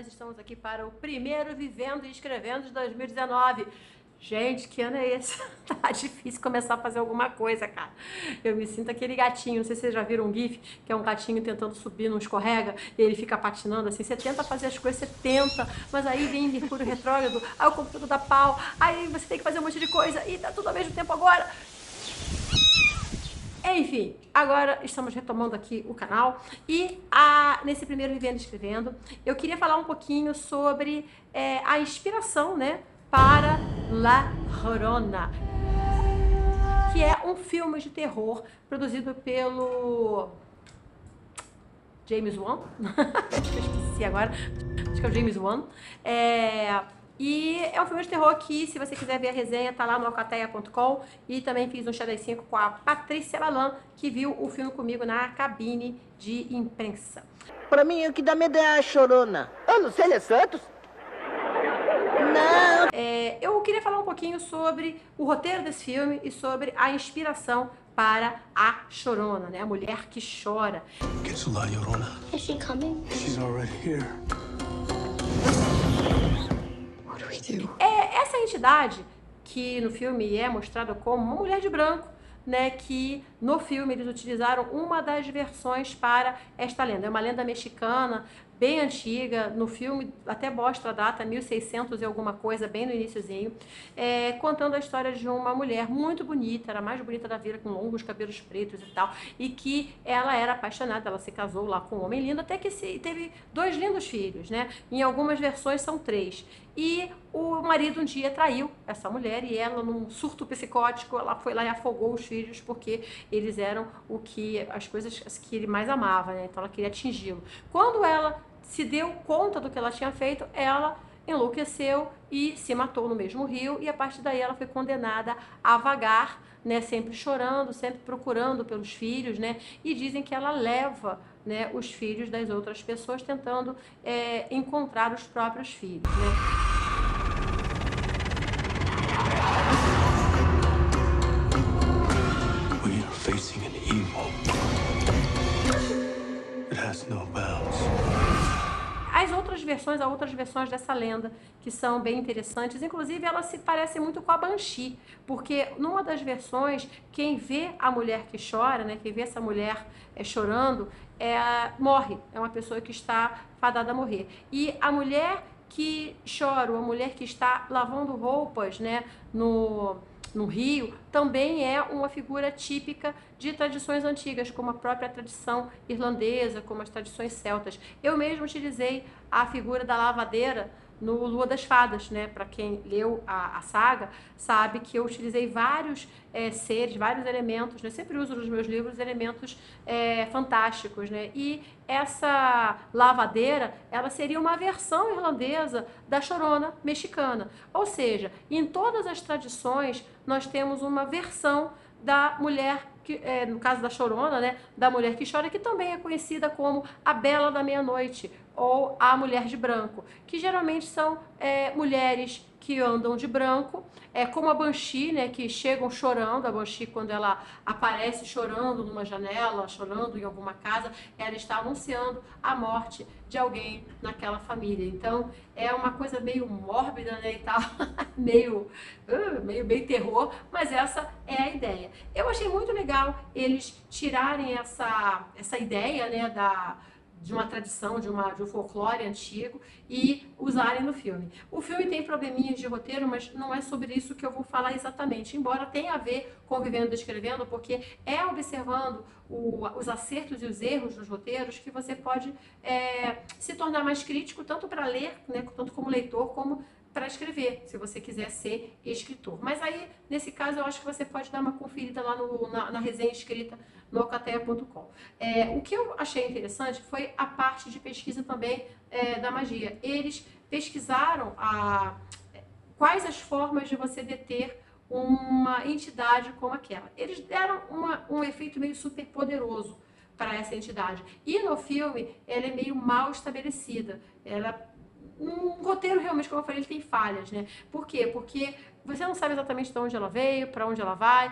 nós estamos aqui para o primeiro Vivendo e Escrevendo de 2019. Gente, que ano é esse? Tá difícil começar a fazer alguma coisa, cara. Eu me sinto aquele gatinho, não sei se vocês já viram um GIF, que é um gatinho tentando subir num escorrega e ele fica patinando assim. Você tenta fazer as coisas, você tenta, mas aí vem Mercúrio retrógrado, aí o computador dá pau, aí você tem que fazer um monte de coisa e tá tudo ao mesmo tempo agora. Enfim, agora estamos retomando aqui o canal e nesse primeiro Vivendo e Escrevendo, eu queria falar um pouquinho sobre a inspiração, né, para La Llorona, que é um filme de terror produzido pelo James Wan, acho que eu esqueci agora, acho que é o James Wan, e é um filme de terror que, se você quiser ver a resenha, tá lá no alcateia.com. E também fiz um X5 com a Patrícia Lalan, que viu o filme comigo na cabine de imprensa. Pra mim, o que dá medo é a Chorona. Ah, Lucélia Santos? Não. Eu queria falar um pouquinho sobre o roteiro desse filme e sobre a inspiração para a Chorona, né? A mulher que chora. ¿Qué es La Llorona? Is she coming? She's already here. What do we do? Essa entidade que no filme é mostrada como uma mulher de branco, né, que no filme eles utilizaram uma das versões para esta lenda. É uma lenda mexicana, bem antiga, no filme até mostra a data, 1600 e alguma coisa, bem no iniciozinho, contando a história de uma mulher muito bonita, era a mais bonita da vida, com longos cabelos pretos e tal, e que ela era apaixonada, ela se casou lá com um homem lindo, até que teve 2 lindos filhos, né? Em algumas versões são 3. E o marido um dia traiu essa mulher e ela, num surto psicótico, ela foi lá e afogou os filhos porque eles eram as coisas que ele mais amava, né? Então ela queria atingi-lo. Quando ela se deu conta do que ela tinha feito, ela enlouqueceu e se matou no mesmo rio, e a partir daí ela foi condenada a vagar, né, sempre chorando, sempre procurando pelos filhos, né, e dizem que ela leva, né, os filhos das outras pessoas, tentando encontrar os próprios filhos, né. We are facing an evil that has no bounds. Há outras versões dessa lenda que são bem interessantes, inclusive ela se parece muito com a Banshee, porque numa das versões, quem vê a mulher que chora, né, quem vê essa mulher chorando, morre, é uma pessoa que está fadada a morrer. E a mulher que chora, a mulher que está lavando roupas, né, no rio, também é uma figura típica de tradições antigas, como a própria tradição irlandesa, como as tradições celtas. Eu mesmo utilizei a figura da lavadeira no Lua das Fadas, né? Para quem leu a saga, sabe que eu utilizei vários seres, vários elementos, né? Sempre uso nos meus livros elementos fantásticos, né? E essa lavadeira, ela seria uma versão irlandesa da Chorona mexicana. Ou seja, em todas as tradições, nós temos uma versão da mulher, no caso da Chorona, né, da mulher que chora, que também é conhecida como a Bela da Meia-Noite, ou a Mulher de Branco, que geralmente são mulheres que andam de branco, como a Banshee, né, que chegam chorando. A Banshee, quando ela aparece chorando numa janela, chorando em alguma casa, ela está anunciando a morte de alguém naquela família. Então, é uma coisa meio mórbida, né, e tal, meio bem terror, mas essa é a ideia. Eu achei muito legal eles tirarem essa ideia, né, de uma tradição, de um folclore antigo, e usarem no filme. O filme tem probleminhas de roteiro, mas não é sobre isso que eu vou falar exatamente, embora tenha a ver com Vivendo e Escrevendo, porque é observando os acertos e os erros dos roteiros que você pode se tornar mais crítico, tanto para ler, né, tanto como leitor, como para escrever, se você quiser ser escritor. Mas aí, nesse caso, eu acho que você pode dar uma conferida lá na resenha escrita no alcateia.com. O que eu achei interessante foi a parte de pesquisa também da magia. Eles pesquisaram quais as formas de você deter uma entidade como aquela. Eles deram um efeito meio super poderoso para essa entidade. E no filme, ela é meio mal estabelecida. Um roteiro, realmente, como eu falei, ele tem falhas, né? Por quê? Porque você não sabe exatamente de onde ela veio, para onde ela vai.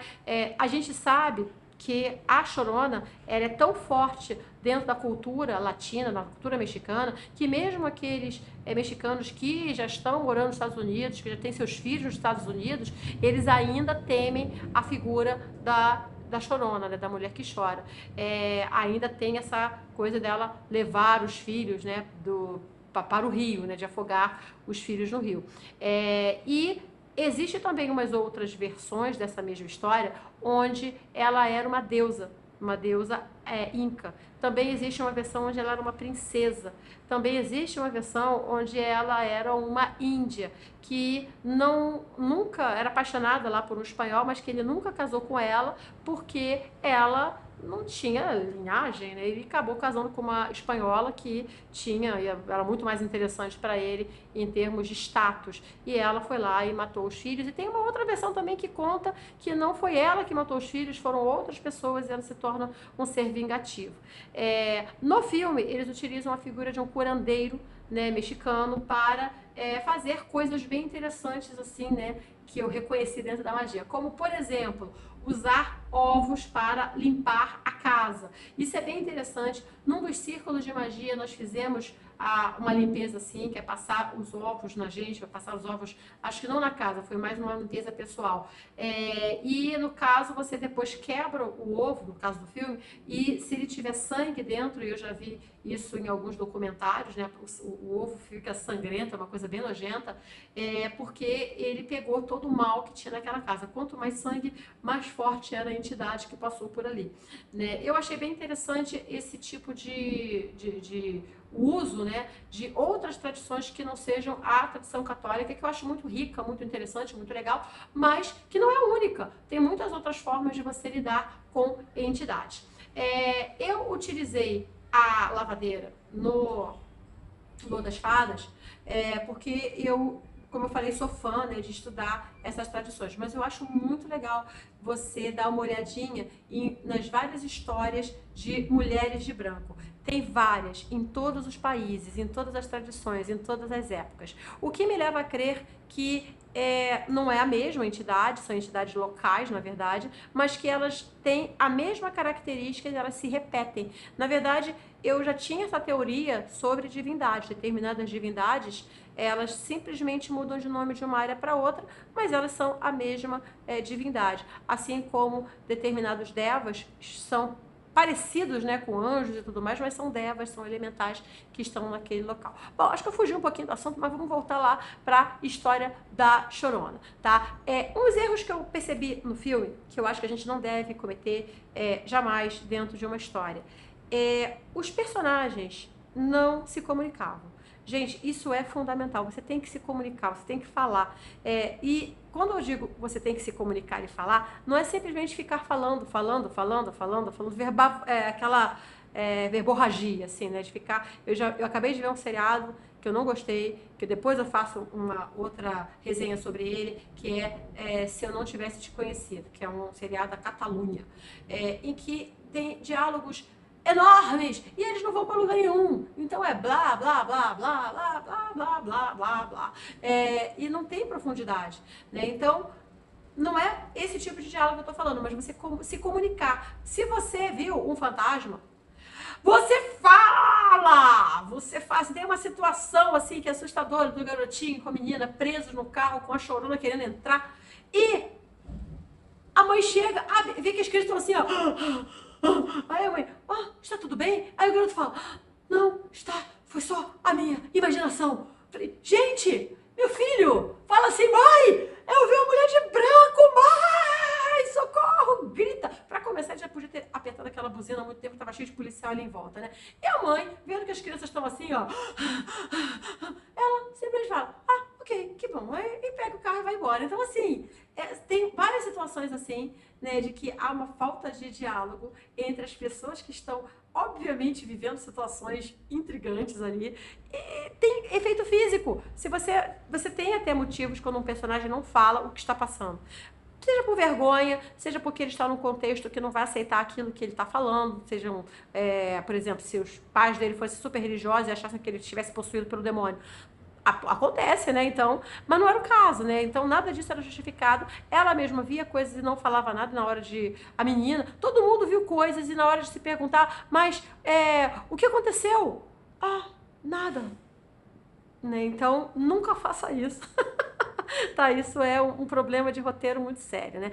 A gente sabe que a Chorona, ela é tão forte dentro da cultura latina, na cultura mexicana, que mesmo aqueles mexicanos que já estão morando nos Estados Unidos, que já têm seus filhos nos Estados Unidos, eles ainda temem a figura da Chorona, né, da mulher que chora. Ainda tem essa coisa dela levar os filhos, né, para o rio, né, de afogar os filhos no rio. E existe também umas outras versões dessa mesma história, onde ela era uma deusa inca. Também existe uma versão onde ela era uma princesa. Também existe uma versão onde ela era uma índia, que nunca era apaixonada lá por um espanhol, mas que ele nunca casou com ela, porque ela não tinha linhagem, né? Ele acabou casando com uma espanhola que era muito mais interessante para ele em termos de status. E ela foi lá e matou os filhos. E tem uma outra versão também que conta que não foi ela que matou os filhos, foram outras pessoas, e ela se torna um ser vingativo. No filme, eles utilizam a figura de um curandeiro, né, mexicano, para fazer coisas bem interessantes, assim, né, que eu reconheci dentro da magia. Como, por exemplo, usar ovos para limpar a casa. Isso é bem interessante. Num dos círculos de magia, nós fizemos uma limpeza assim, que é passar os ovos na gente, vai passar os ovos, acho que não na casa, foi mais uma limpeza pessoal. E no caso, você depois quebra o ovo, no caso do filme, e se ele tiver sangue dentro, e eu já vi isso em alguns documentários, né, o ovo fica sangrento, é uma coisa bem nojenta, porque ele pegou todo o mal que tinha naquela casa. Quanto mais sangue, mais forte era a entidade que passou por ali, né? Eu achei bem interessante esse tipo de uso, né, de outras tradições que não sejam a tradição católica, que eu acho muito rica, muito interessante, muito legal, mas que não é a única. Tem muitas outras formas de você lidar com entidades. Eu utilizei a lavadeira no Lua das Fadas, porque eu, como eu falei, sou fã, né, de estudar essas tradições, mas eu acho muito legal você dar uma olhadinha nas várias histórias de mulheres de branco. Tem várias, em todos os países, em todas as tradições, em todas as épocas. O que me leva a crer que não é a mesma entidade, são entidades locais, na verdade, mas que elas têm a mesma característica e elas se repetem. Na verdade, eu já tinha essa teoria sobre divindades. Determinadas divindades, elas simplesmente mudam de nome de uma área para outra, mas elas são a mesma divindade. Assim como determinados devas são parecidos, né, com anjos e tudo mais, mas são devas, são elementais que estão naquele local. Bom, acho que eu fugi um pouquinho do assunto, mas vamos voltar lá para a história da Chorona, tá? Uns erros que eu percebi no filme, que eu acho que a gente não deve cometer jamais dentro de uma história. Os personagens não se comunicavam. Gente, isso é fundamental. Você tem que se comunicar, você tem que falar. E quando eu digo você tem que se comunicar e falar, não é simplesmente ficar falando, aquela verborragia, assim, né? De ficar. Eu acabei de ver um seriado que eu não gostei, que depois eu faço uma outra resenha sobre ele, que Se Eu Não Tivesse Te Conhecido, que é um seriado da Catalunha, em que tem diálogos enormes, e eles não vão para lugar nenhum. Então é blá, blá, blá, blá, blá, blá, blá, blá, blá, blá. E não tem profundidade, né? Então, não é esse tipo de diálogo que eu tô falando, mas você se comunicar. Se você viu um fantasma, você fala! Você faz. Tem uma situação assim que é assustadora do garotinho com a menina presos no carro com a Chorona querendo entrar, e a mãe chega, vê que as crianças estão assim, ó. Aí a mãe, está tudo bem? Aí o garoto fala, não, foi só a minha imaginação. Falei, gente, meu filho, fala assim, mãe, eu vi uma mulher de branco, mãe, socorro, grita. Pra começar, ele já podia ter apertado aquela buzina há muito tempo, tava cheio de policial ali em volta, né? E a mãe, vendo que as crianças estão assim, ó, ela simplesmente fala, ok, que bom, e pega o carro e vai embora. Então, assim, tem várias situações assim, né, de que há uma falta de diálogo entre as pessoas que estão, obviamente, vivendo situações intrigantes ali, e tem efeito físico. Se você tem até motivos quando um personagem não fala o que está passando. Seja por vergonha, seja porque ele está num contexto que não vai aceitar aquilo que ele está falando, sejam, por exemplo, se os pais dele fossem super religiosos e achassem que ele estivesse possuído pelo demônio. Acontece, né? Então, mas não era o caso, né? Então, nada disso era justificado. Ela mesma via coisas e não falava nada na hora de... A menina, todo mundo viu coisas e na hora de se perguntar, mas o que aconteceu? Ah, nada. Né? Então, nunca faça isso. Tá, isso é um problema de roteiro muito sério, né?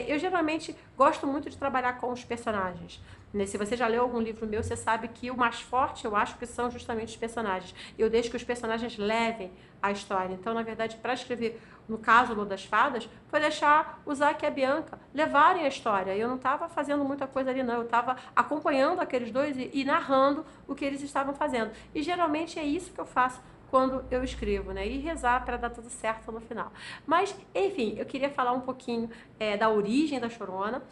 Eu geralmente gosto muito de trabalhar com os personagens, né? Se você já leu algum livro meu, você sabe que o mais forte, eu acho que são justamente os personagens. Eu deixo que os personagens levem a história. Então, na verdade, para escrever, no caso, Lua das Fadas, foi deixar o Zack e a Bianca levarem a história. Eu não estava fazendo muita coisa ali, não. Eu estava acompanhando aqueles dois e narrando o que eles estavam fazendo. E geralmente é isso que eu faço quando eu escrevo, né? E rezar para dar tudo certo no final. Mas, enfim, eu queria falar um pouquinho da origem da Chorona.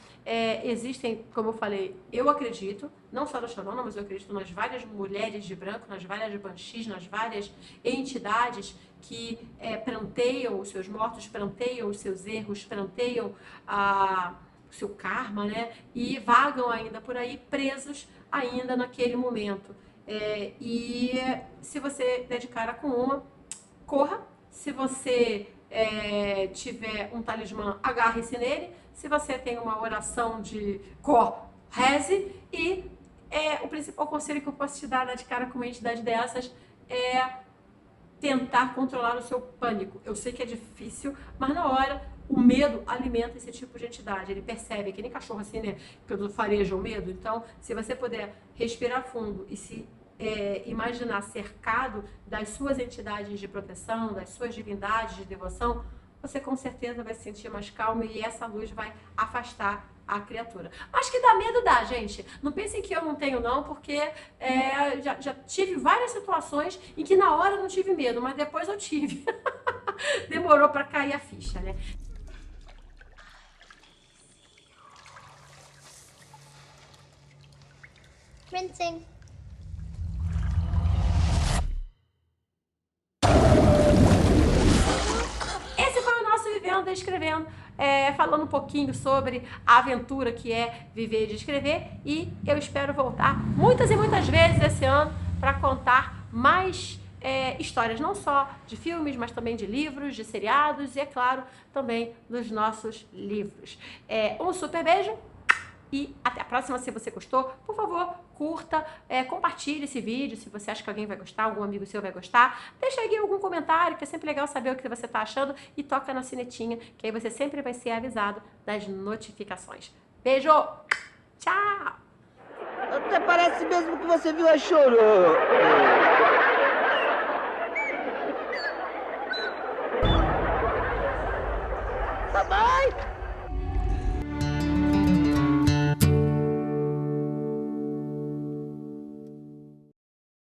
Existem, como eu falei, eu acredito, não só da Chorona, mas eu acredito nas várias mulheres de branco, nas várias banshees, nas várias entidades que pranteiam os seus mortos, pranteiam os seus erros, pranteiam o seu karma, né? E vagam ainda por aí, presos ainda naquele momento. E se você der de cara com uma, corra. Se você tiver um talismã, agarre-se nele. Se você tem uma oração de cor, reze. E o principal conselho que eu posso te dar de cara com uma entidade dessas é tentar controlar o seu pânico. Eu sei que é difícil, mas na hora o medo alimenta esse tipo de entidade. Ele percebe, que nem cachorro assim, né? Que fareja o medo. Então, se você puder respirar fundo e se imaginar cercado das suas entidades de proteção, das suas divindades de devoção, você com certeza vai se sentir mais calmo e essa luz vai afastar a criatura. Mas que dá medo, dá, gente. Não pensem que eu não tenho, não, porque já tive várias situações em que na hora eu não tive medo, mas depois eu tive. Demorou para cair a ficha, né? Rinsing. Esse foi o nosso Vivendo e Escrevendo, falando um pouquinho sobre a aventura que é viver e escrever, e eu espero voltar muitas e muitas vezes esse ano para contar mais histórias, não só de filmes, mas também de livros, de seriados e, é claro, também dos nossos livros. Um super beijo e até a próxima. Se você gostou, por favor, curta, compartilhe esse vídeo se você acha que alguém vai gostar, algum amigo seu vai gostar. Deixa aqui algum comentário, que é sempre legal saber o que você está achando, e toca na sinetinha, que aí você sempre vai ser avisado das notificações. Beijo! Tchau! Até parece mesmo que você viu a Chorona.